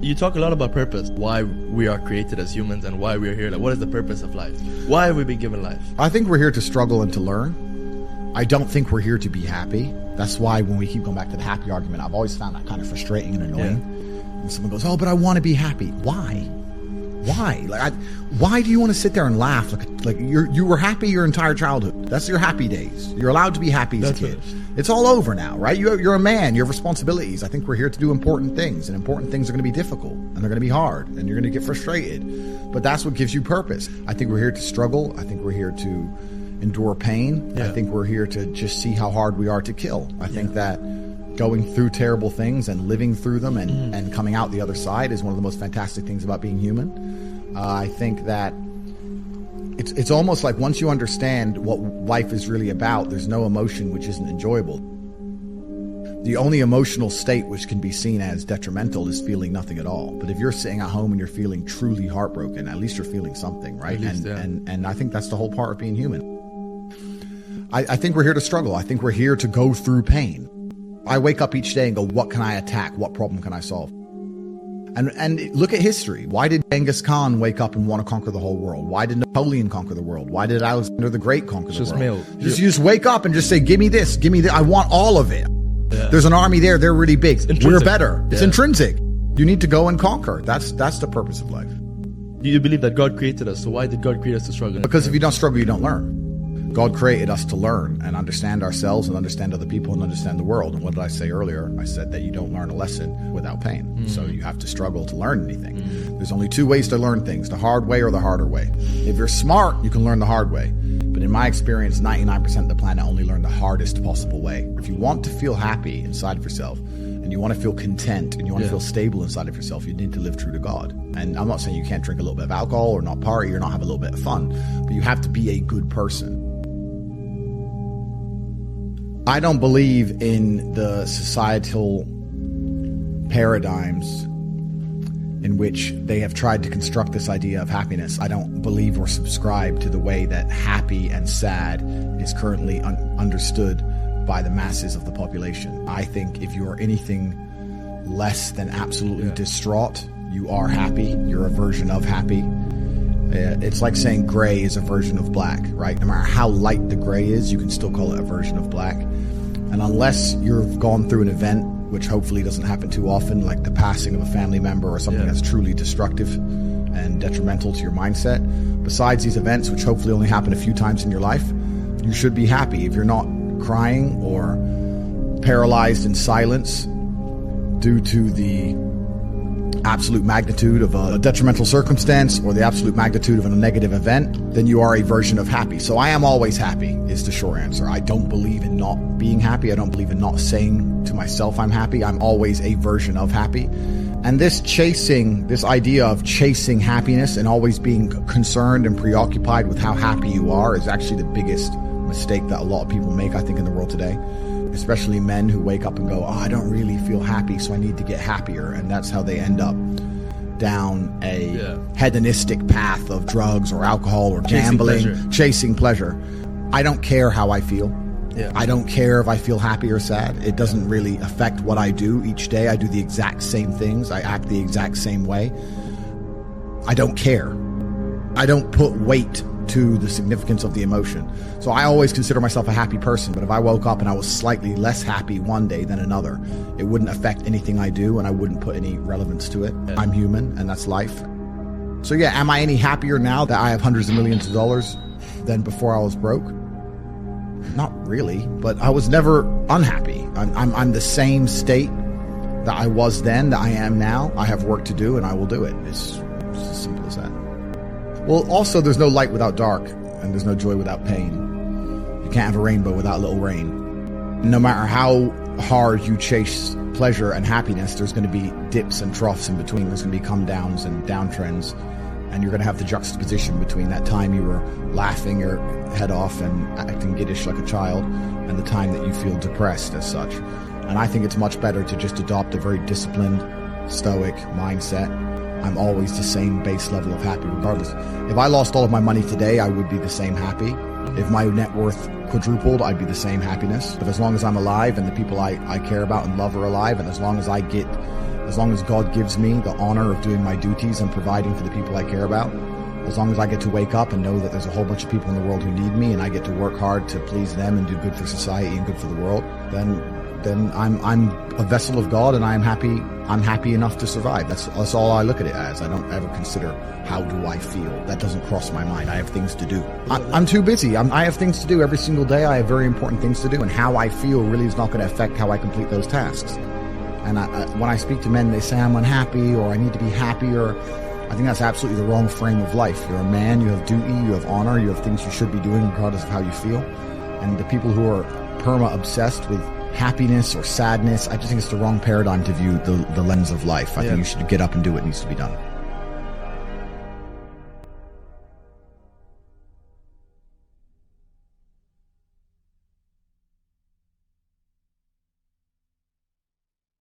You talk a lot about purpose, why we are created as humans and why we are here. Like, what is the purpose of life? Why have we been given life? I think we're here to struggle and to learn. I don't think we're here to be happy. That's why when we keep going back to the happy argument, I've always found that kind of frustrating and annoying. Yeah. When someone goes, oh, but I want to be happy. Why? Why do you want to sit there and laugh? Like you were happy your entire childhood. That's your happy days. You're allowed to be happy as a kid. It's all over now, right? You're a man. You have responsibilities. I think we're here to do important things, and important things are going to be difficult, and they're going to be hard, and you're going to get frustrated. But that's what gives you purpose. I think we're here to struggle. I think we're here to endure pain. Yeah. I think we're here to just see how hard we are to kill. I think that going through terrible things and living through them and coming out the other side is one of the most fantastic things about being human. I think that it's almost like once you understand what life is really about, there's no emotion which isn't enjoyable. The only emotional state which can be seen as detrimental is feeling nothing at all. But if you're sitting at home and you're feeling truly heartbroken, at least you're feeling something, right? And I think that's the whole part of being human. I think we're here to struggle. I think we're here to go through pain. I wake up each day and go, what can I attack? What problem can I solve? And look at history. Why did Genghis Khan wake up and want to conquer the whole world? Why did Napoleon conquer the world? Why did Alexander the Great conquer the world? You just wake up and just say, give me this, give me that. I want all of it. Yeah. There's an army there. They're really big. We're better. Yeah. It's intrinsic. You need to go and conquer. That's the purpose of life. You believe that God created us. So why did God create us to struggle? Because if you don't struggle, you don't learn. God created us to learn and understand ourselves and understand other people and understand the world. And what did I say earlier? I said that you don't learn a lesson without pain. So you have to struggle to learn anything. There's only two ways to learn things, the hard way or the harder way. If you're smart, you can learn the hard way. But in my experience, 99% of the planet only learn the hardest possible way. If you want to feel happy inside of yourself, and you want to feel content, and you want to feel stable inside of yourself, you need to live true to God. And I'm not saying you can't drink a little bit of alcohol or not party or not have a little bit of fun, but you have to be a good person. I don't believe in the societal paradigms in which they have tried to construct this idea of happiness. I don't believe or subscribe to the way that happy and sad is currently understood by the masses of the population. I think if you are anything less than absolutely distraught, you are happy. You're a version of happy. It's like saying gray is a version of black, right? No matter how light the gray is, you can still call it a version of black. And unless you've gone through an event, which hopefully doesn't happen too often, like the passing of a family member or something that's truly destructive and detrimental to your mindset, besides these events, which hopefully only happen a few times in your life, you should be happy. If you're not crying or paralyzed in silence due to the absolute magnitude of a detrimental circumstance or the absolute magnitude of a negative event, then you are a version of happy. So I am always happy is the short answer. I don't believe in not being happy. I don't believe in not saying to myself I'm happy. I'm always a version of happy. And this idea of chasing happiness and always being concerned and preoccupied with how happy you are is actually the biggest mistake that a lot of people make, I think, in the world today. Especially men who wake up and go, oh, I don't really feel happy, so I need to get happier. And that's how they end up down a hedonistic path of drugs or alcohol or gambling, chasing pleasure. I don't care how I feel. Yeah. I don't care if I feel happy or sad. It doesn't really affect what I do each day. I do the exact same things. I act the exact same way. I don't care. I don't put weight to the significance of the emotion. So I always consider myself a happy person, but if I woke up and I was slightly less happy one day than another, it wouldn't affect anything I do and I wouldn't put any relevance to it. I'm human and that's life. So yeah, am I any happier now that I have hundreds of millions of dollars than before I was broke? Not really, but I was never unhappy. I'm the same state that I was then that I am now. I have work to do and I will do it. It's as simple as that. Well, also, there's no light without dark, and there's no joy without pain. You can't have a rainbow without a little rain. No matter how hard you chase pleasure and happiness, there's going to be dips and troughs in between. There's going to be come downs and downtrends, and you're going to have the juxtaposition between that time you were laughing your head off and acting giddish like a child, and the time that you feel depressed as such. And I think it's much better to just adopt a very disciplined, stoic mindset. I'm always the same base level of happy regardless. If I lost all of my money today, I would be the same happy. If my net worth quadrupled, I'd be the same happiness. But as long as I'm alive and the people I care about and love are alive, and as long as I get As long as God gives me the honor of doing my duties and providing for the people I care about, as long as I get to wake up and know that there's a whole bunch of people in the world who need me and I get to work hard to please them and do good for society and good for the world, then I'm a vessel of God, and I'm happy enough to survive. That's all I look at it as. I don't ever consider how do I feel. That doesn't cross my mind. I have things to do. I'm too busy. I have things to do every single day. I have very important things to do, and how I feel really is not going to affect how I complete those tasks. And when I speak to men, they say I'm unhappy or I need to be happier. I think that's absolutely the wrong frame of life. You're a man, you have duty, you have honor, you have things you should be doing regardless of how you feel. And the people who are perma-obsessed with happiness or sadness, I just think it's the wrong paradigm to view the lens of life. I think you should get up and do what needs to be done.